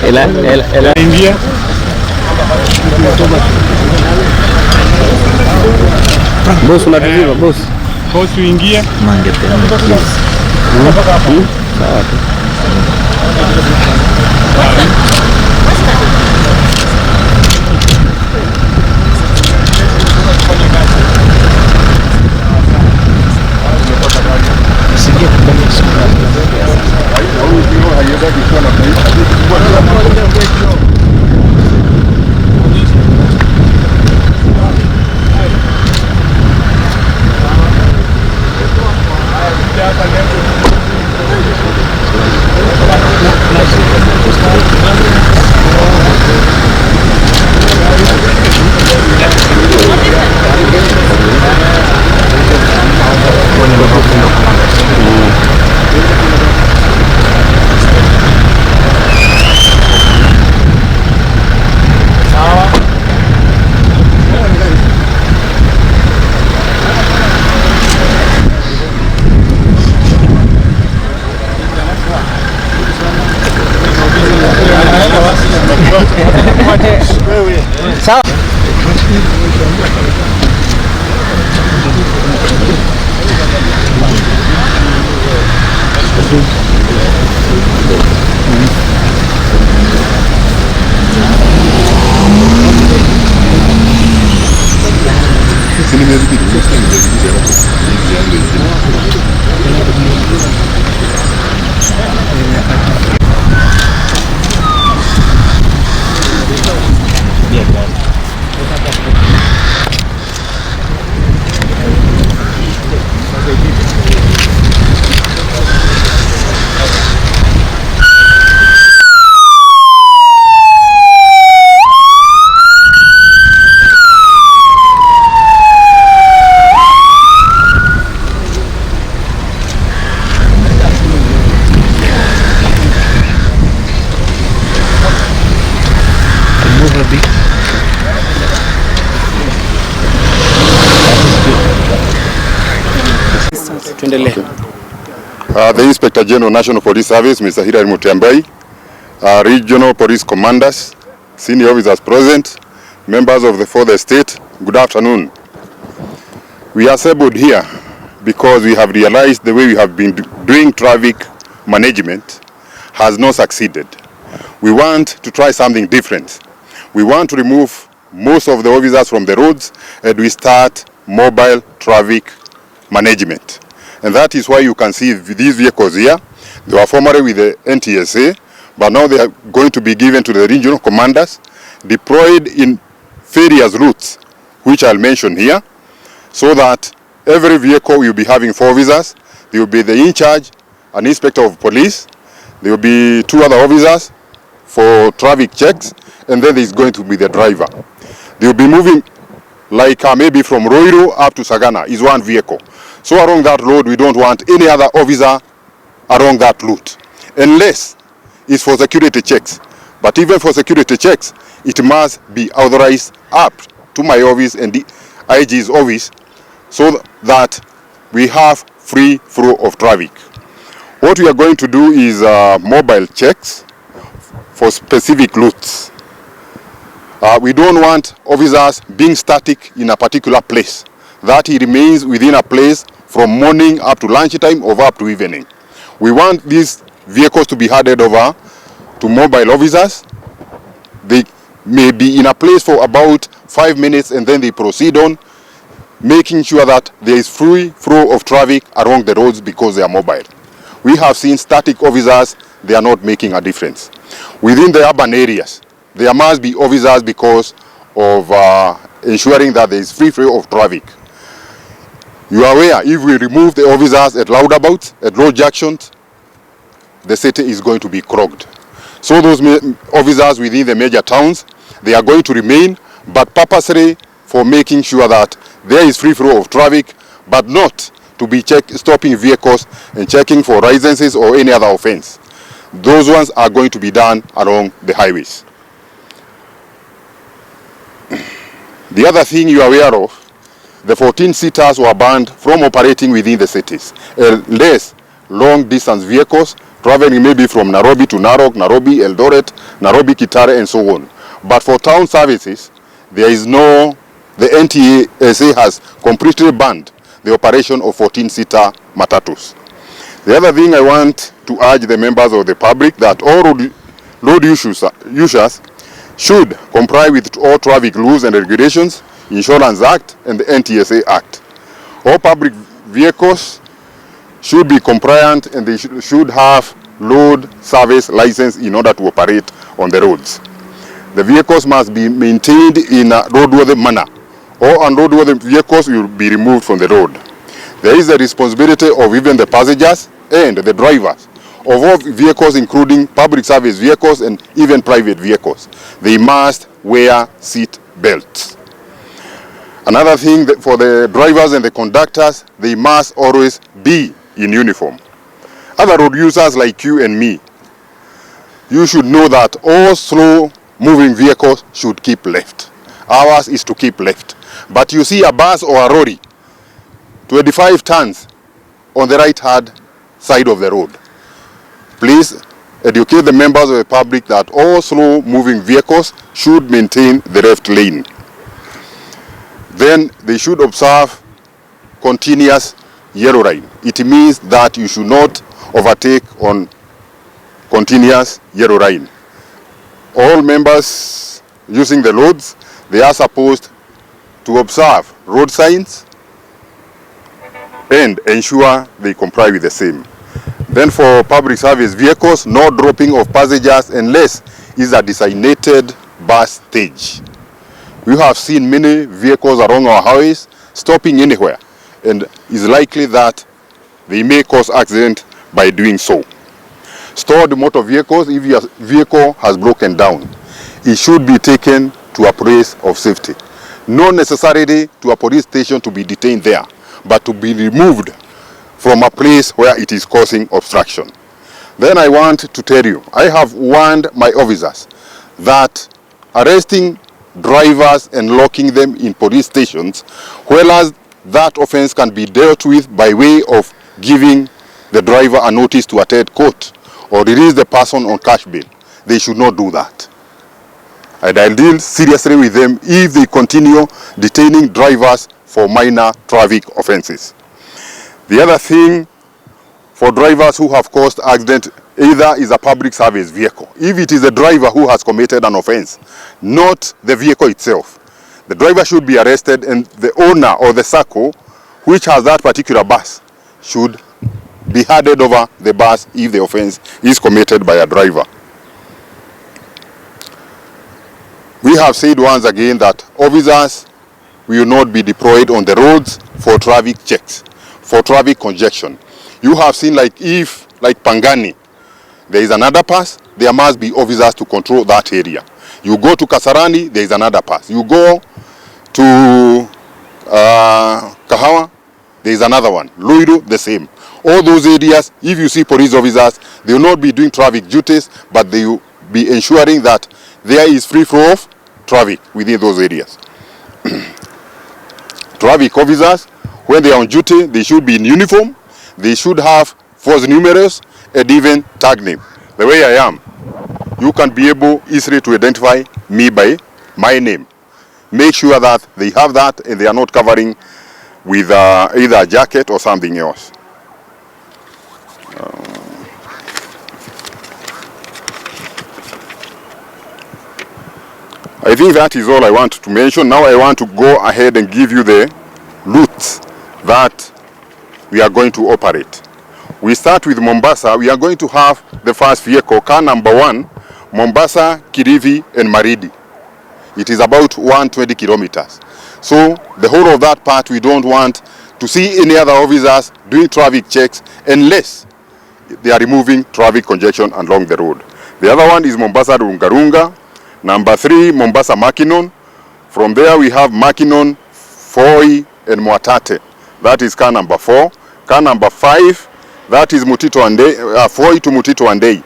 Ela ingia boss, unatuzima boss, boss uingie sawa tu. Sawa. The Inspector General National Police Service, Mr. Mutyambai, regional police commanders, senior officers present, members of the fourth estate, good afternoon. We are assembled here because we have realized the way we have been doing traffic management has not succeeded. We want to try something different. We want to remove most of the officers from the roads and we start mobile traffic management. And that is why you can see these vehicles here. They were formerly with the NTSA, but now they are going to be given to the regional commanders, deployed in various routes, which I'll mention here, so that every vehicle will be having 4 officers. There will be the in-charge, an inspector of police, there will be 2 other officers for traffic checks, and then there's going to be the driver. They will be moving like maybe from Roiro up to Sagana is one vehicle. So along that road, we don't want any other officer along that route, unless it's for security checks. But even for security checks, it must be authorized up to my office and the IG's office so that we have free flow of traffic. What we are going to do is mobile checks for specific routes. We don't want officers being static in a particular place, that he remains within a place from morning up to lunchtime or up to evening. We want these vehicles to be handed over to mobile officers. They may be in a place for about 5 minutes and then they proceed on. making sure that there is free flow of traffic along the roads because they are mobile. We have seen static officers, they are not making a difference. Within the urban areas, there must be officers because of ensuring that there is free flow of traffic. You are aware, if we remove the officers at roundabouts, at road junctions, the city is going to be clogged. So those officers within the major towns, they are going to remain, but purposely for making sure that there is free flow of traffic, but not to be stopping vehicles and checking for licenses or any other offense. Those ones are going to be done along the highways. The other thing you are aware of, the 14-seaters were banned from operating within the cities, unless long-distance vehicles traveling maybe from Nairobi to Narok, Nairobi, Eldoret, Nairobi, Kitale, and so on. But for town services, there is no, the NTSA has completely banned the operation of 14-seater matatus. The other thing I want to urge the members of the public that all road users should comply with all traffic rules and regulations, Insurance Act, and the NTSA Act. All public vehicles should be compliant and they should have road service license in order to operate on the roads. The vehicles must be maintained in a roadworthy manner. All unroadworthy vehicles will be removed from the road. There is a responsibility of even the passengers and the drivers of all vehicles, including public service vehicles and even private vehicles. They must wear seat belts. Another thing that for the drivers and the conductors, they must always be in uniform. Other road users like you and me, you should know that all slow-moving vehicles should keep left. Ours is to keep left. But you see a bus or a lorry, 25 tons on the right-hand side of the road. Please educate the members of the public that all slow-moving vehicles should maintain the left lane. Then they should observe continuous yellow line. It means that you should not overtake on continuous yellow line. All members using the roads, they are supposed to observe road signs and ensure they comply with the same. Then for public service vehicles, no dropping of passengers unless is a designated bus stage. We have seen many vehicles along our highways stopping anywhere, and it's likely that they may cause accident by doing so. Stored motor vehicles, if your vehicle has broken down, it should be taken to a place of safety. Not necessarily to a police station to be detained there, but to be removed from a place where it is causing obstruction. Then I want to tell you, I have warned my officers that arresting drivers and locking them in police stations, whereas that offense can be dealt with by way of giving the driver a notice to attend court or release the person on cash bail. They should not do that. And I'll deal seriously with them if they continue detaining drivers for minor traffic offenses. The other thing for drivers who have caused accident either is a public service vehicle. If it is the driver who has committed an offense, not the vehicle itself, the driver should be arrested and the owner or the SACCO which has that particular bus should be handed over the bus if the offense is committed by a driver. We have said once again that officers will not be deployed on the roads for traffic checks, for traffic congestion. You have seen like Pangani, there is another pass, there must be officers to control that area. You go to Kasarani, there is another pass. You go to Kahawa, there is another one. Luiru, the same. All those areas, if you see police officers, they will not be doing traffic duties, but they will be ensuring that there is free flow of traffic within those areas. Traffic officers, when they are on duty, they should be in uniform, they should have false numerals and even tag name. The way I am, you can be able easily to identify me by my name. Make sure that they have that and they are not covering with either a jacket or something else. I think that is all I want to mention. Now I want to go ahead and give you the route that we are going to operate. We start with Mombasa. We are going to have the first vehicle, car number 1, Mombasa, Kilifi and Maridi. It is about 120 kilometers. So the whole of that part, we don't want to see any other officers doing traffic checks unless they are removing traffic congestion along the road. The other one is Mombasa Rungarunga. Number 3, Mombasa Makinon. From there we have Makinon, Foi and Mwatate. That is car number 4. Car number 5, that is Mutito Andei, Foi to Mutito Andei.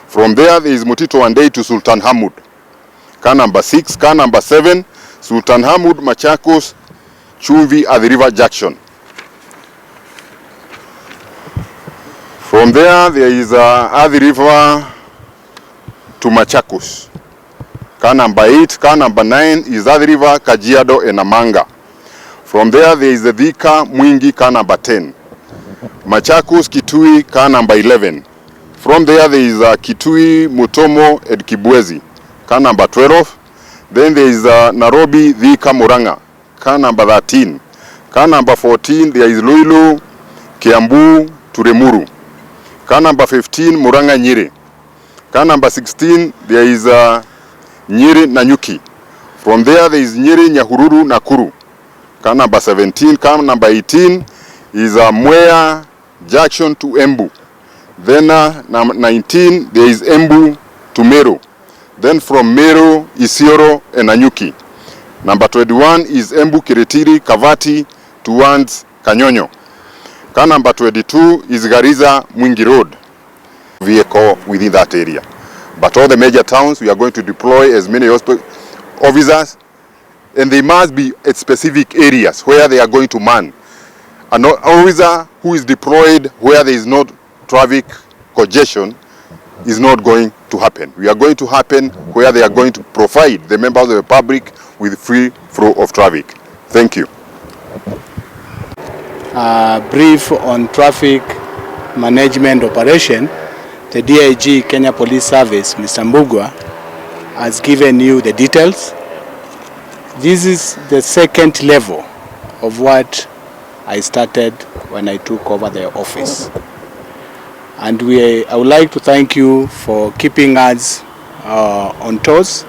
From there is Mutito Andei to Sultan Hamud. Car number 6. Car number 7, Sultan Hamud, Machakos, Chumvi at the River Junction. From there is Athi River to Machakos. Car number 8. Car number 9 is Athi River, Kajiado and Namanga. From there is the Thika, Mwingi, car number 10. Machakos, Kitui, car number 11. From there is Kitui, Mutomo and Kibwezi, car number 12. Then there is Nairobi, Thika, Muranga, car number 13. Car number 14, there is Luilu, Kiambu to Remuru. Car number 15, Muranga, Nyeri. Car number 16, there is Nyeri, Nanyuki. From there is Nyeri, Nyahururu, Nakuru. Car number 17. Car number 18 is Mwea Junction to Embu. Then number 19, there is Embu to Meru. Then from Meru, Isiolo and Nanyuki. Number 21 is Embu, Kiritiri, Kavati towards Kanyonyo. Car number 22 is Gariza, Mwingi Road. Vehicle within that area. But all the major towns, we are going to deploy as many officers, and they must be at specific areas where they are going to man. An officer who is deployed where there is no traffic congestion is not going to happen. We are going to happen where they are going to provide the members of the public with free flow of traffic. Thank you. Brief on traffic management operation. The DIG Kenya Police Service, Mr. Mbugua, has given you the details. This is the second level of what I started when I took over the office. And I would like to thank you for keeping us on toes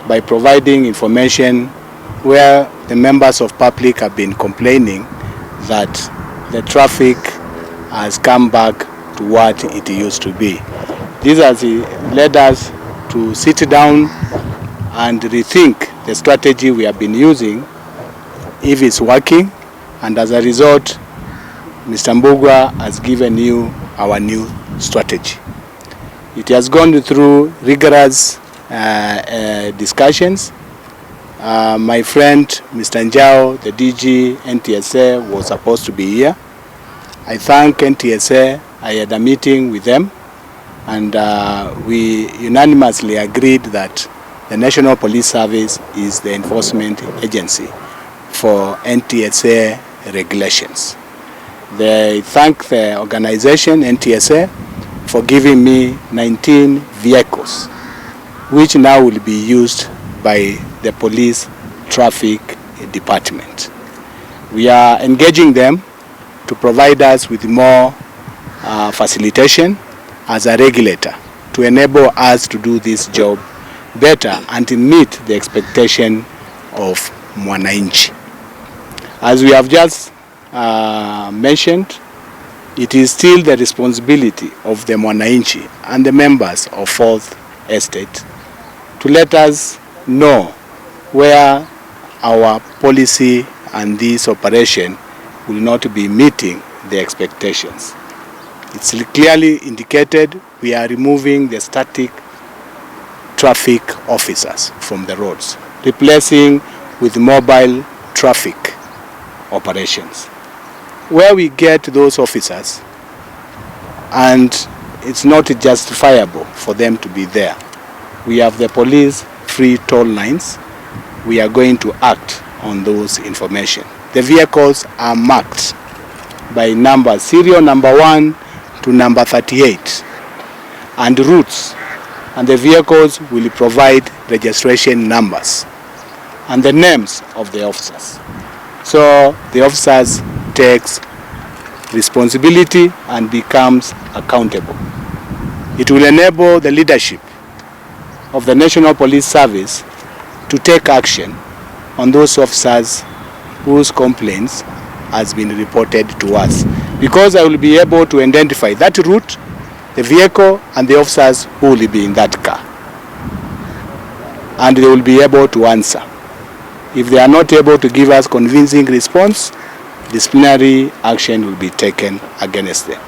by providing information where the members of public have been complaining that the traffic has come back to what it used to be. This has led us to sit down and rethink the strategy we have been using, if it's working, and as a result, Mr. Mbugua has given you our new strategy. It has gone through rigorous discussions. My friend, Mr. Njao, the DG NTSA, was supposed to be here. I thank NTSA. I had a meeting with them, and we unanimously agreed that the National Police Service is the enforcement agency for NTSA regulations. They thank the organization NTSA for giving me 19 vehicles, which now will be used by the police traffic department. We are engaging them to provide us with more facilitation as a regulator to enable us to do this job better and to meet the expectation of mwananchi. As we have just mentioned, it is still the responsibility of the mwananchi and the members of Fourth Estate to let us know where our policy and this operation will not be meeting the expectations. It's clearly indicated we are removing the static traffic officers from the roads, replacing with mobile traffic operations. Where we get those officers, and it's not justifiable for them to be there, we have the police free toll lines. We are going to act on those information. The vehicles are marked by number, serial number 1 to number 38, and routes, and the vehicles will provide registration numbers and the names of the officers. So the officers takes responsibility and becomes accountable. It will enable the leadership of the National Police Service to take action on those officers whose complaints has been reported to us, because I will be able to identify that route, the vehicle and the officers who will be in that car, and they will be able to answer. If they are not able to give us convincing response, disciplinary action will be taken against them.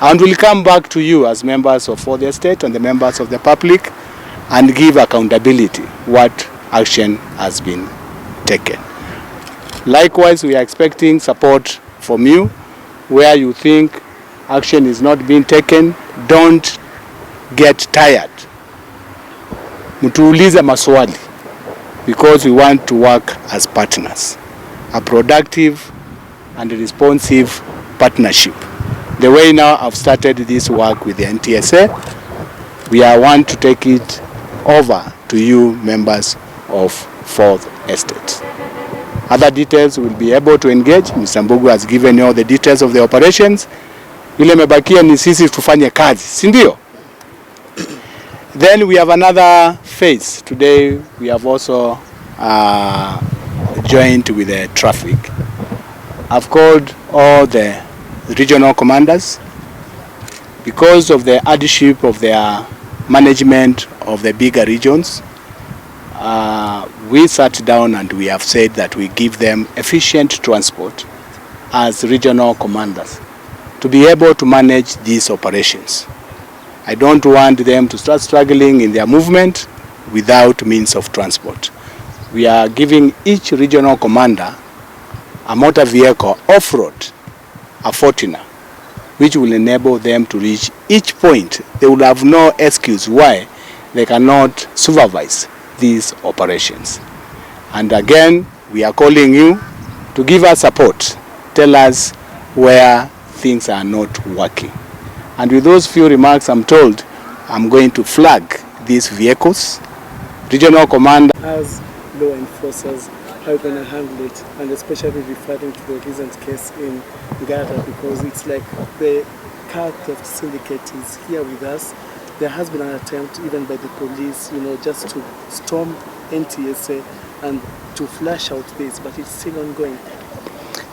And we'll come back to you as members of the state and the members of the public and give accountability what action has been taken. Likewise, we are expecting support from you. Where you think action is not being taken, don't get tired. Mtuulize maswali, because we want to work as partners, a productive and responsive partnership. The way now I've started this work with the NTSA, we want to take it over to you members of 4th Estate. Other details will be able to engage. Mr. Mbugu has given you all the details of the operations. Ile mebakia ni sisi tufanye kazi, si ndio? Then we have another phase. Today we have also joined with the traffic. I've called all the regional commanders because of the hardship of their management of the bigger regions. We sat down and we have said that we give them efficient transport as regional commanders to be able to manage these operations. I don't want them to start struggling in their movement without means of transport. We are giving each regional commander a motor vehicle off-road, a Fortuner, which will enable them to reach each point. They will have no excuse why they cannot supervise these operations. And again, we are calling you to give us support. Tell us where things are not working. And with those few remarks, I'm told I'm going to flag these vehicles. Regional commander. As law enforcers, how are you going to handle it? And especially referring to the recent case in Uganda, because it's like the car theft syndicate is here with us. There has been an attempt, even by the police, just to storm NTSA and to flash out this, but it's still ongoing.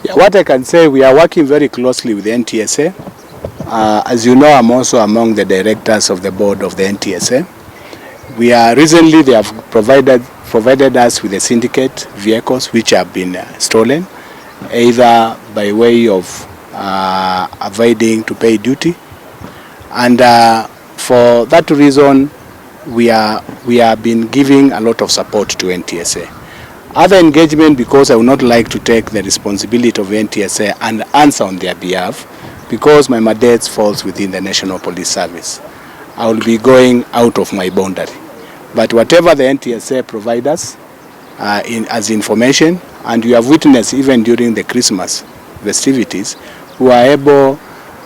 Yeah, what I can say, we are working very closely with the NTSA. As you know, I'm also among the directors of the board of the NTSA. Recently they have provided us with a syndicate vehicles which have been stolen, either by way of avoiding to pay duty, and for that reason we have been giving a lot of support to NTSA. Other engagement, because I would not like to take the responsibility of NTSA and answer on their behalf, because my mandate falls within the National Police Service. I will be going out of my boundary. But whatever the NTSA provides us as information, and you have witnessed even during the Christmas festivities, we are able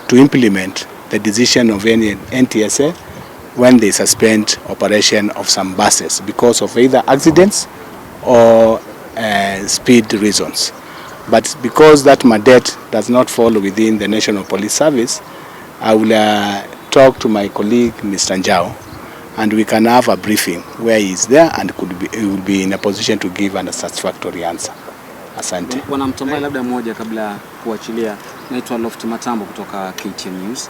to implement the decision of any NTSA when they suspend operation of some buses because of either accidents or speed reasons. But because that mandate does not fall within the National Police Service, I will talk to my colleague Mr. Njao, and we can have a briefing where he is there and he will be in a position to give a satisfactory answer. Asante. Bwana Mutyambai, labda moja kabla kuachilia, naitwa Mutyambai kutoka KTN News.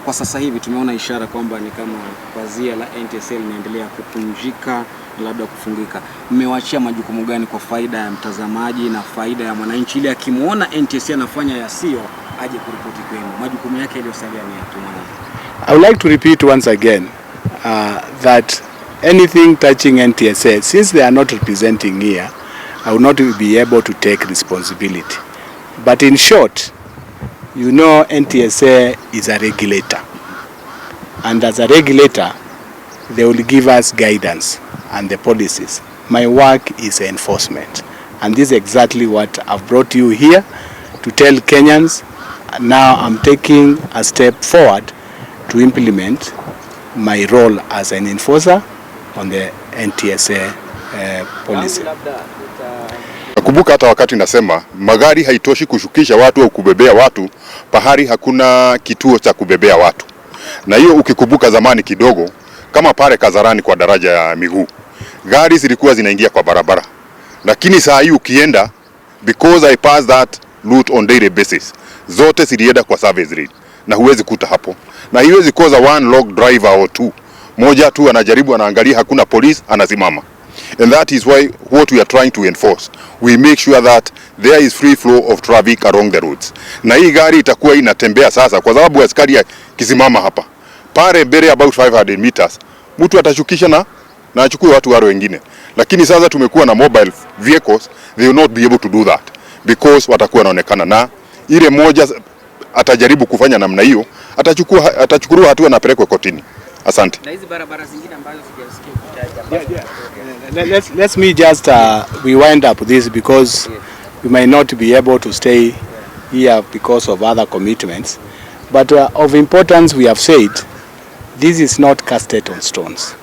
Kwa sasa hivi tumeona ishara kwamba ni kama pazia la NTSA linaendelea kupunjika na labda kufungika. Mmewachia majukumu gani kwa faida ya mtazamaji na faida ya mwananchi, ili akimuona NTSA anafanya yasio aje kuripoti kwenu? Majukumu yake yaliyosalia ni yapi? I would like to repeat once again that anything touching NTSA, since they are not representing here, I will not be able to take responsibility. But in short, NTSA is a regulator, and as a regulator they will give us guidance and the policies. My work is enforcement, and this is exactly what I've brought you here to tell Kenyans. Now I'm taking a step forward to implement my role as an enforcer on the NTSA policy. Kumbuka hata wakati nasema magari haitoshi kushukisha watu au kubebea watu, pahari hakuna kituo cha kubebea watu. Na hiyo ukikumbuka zamani kidogo, kama pale Kazarani kwa daraja ya miguu, gari zilikuwa zinaingia kwa barabara. Lakini saa hii ukienda, because I pass that route on daily basis, zote zilienda kwa service road na huwezi kuta hapo. Na hiyo zikoza one log driver or two. Moja tu anajaribu, anaangalia hakuna police, anasimama. And that is why what we are trying to enforce, we make sure that there is free flow of traffic along the roads. Na hii gari itakuwa inatembea sasa kwa sababu askari kisimama hapa pale mbele about 500 meters, mtu atashukisha na achukue watu wale wengine. Lakini sasa tumekuwa na mobile vehicles, they will not be able to do that because watakuwa wanaonekana, na ile moja atajaribu kufanya namna hiyo, atachukuliwa hatua na pelekwe kotini. Asante. Na hizi barabara zingine ambazo sijasikia kutaja. Let me just we wind up this because we might not be able to stay here because of other commitments. But of importance, we have said this is not casted on stones.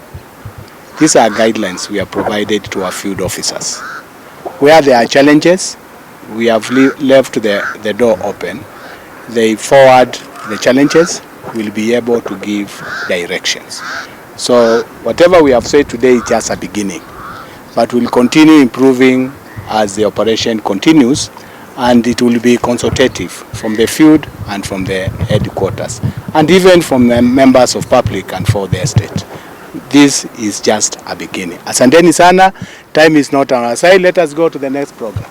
These are guidelines we have provided to our field officers. Where there are challenges, we have left the door open. They forward the challenges, will be able to give directions. So whatever we have said today is just a beginning, but we'll continue improving as the operation continues, and it will be consultative from the field and from the headquarters, and even from the members of public and for the estate. This is just a beginning. Asanteni sana, time is not on our side. Let us go to the next program.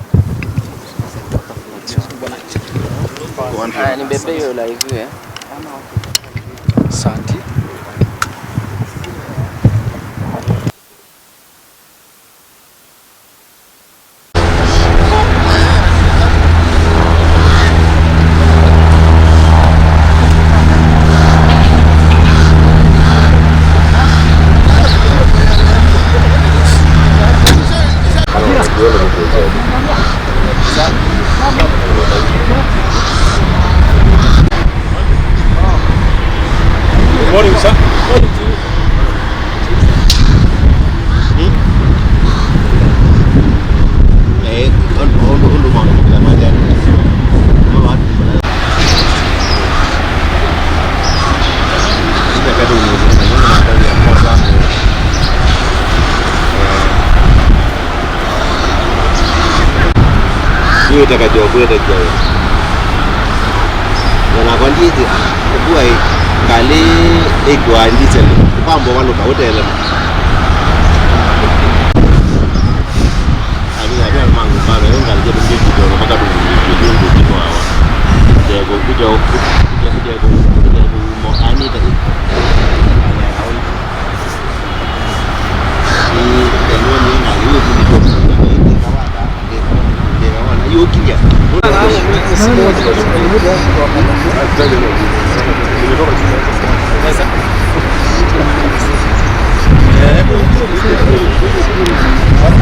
Asante. Morning, sir. Như ta cái chỗ vừa được rồi, và còn gì thì cũng vậy, cái này ít quá đi xem, có một vài lúc có thể là, anh ấy nói mang một vài cái cái gì đó rồi mà cái đồ gì đó à, giờ cũng cái chỗ một anh ấy thì cái luôn như này như cái gì đó Yuki ya.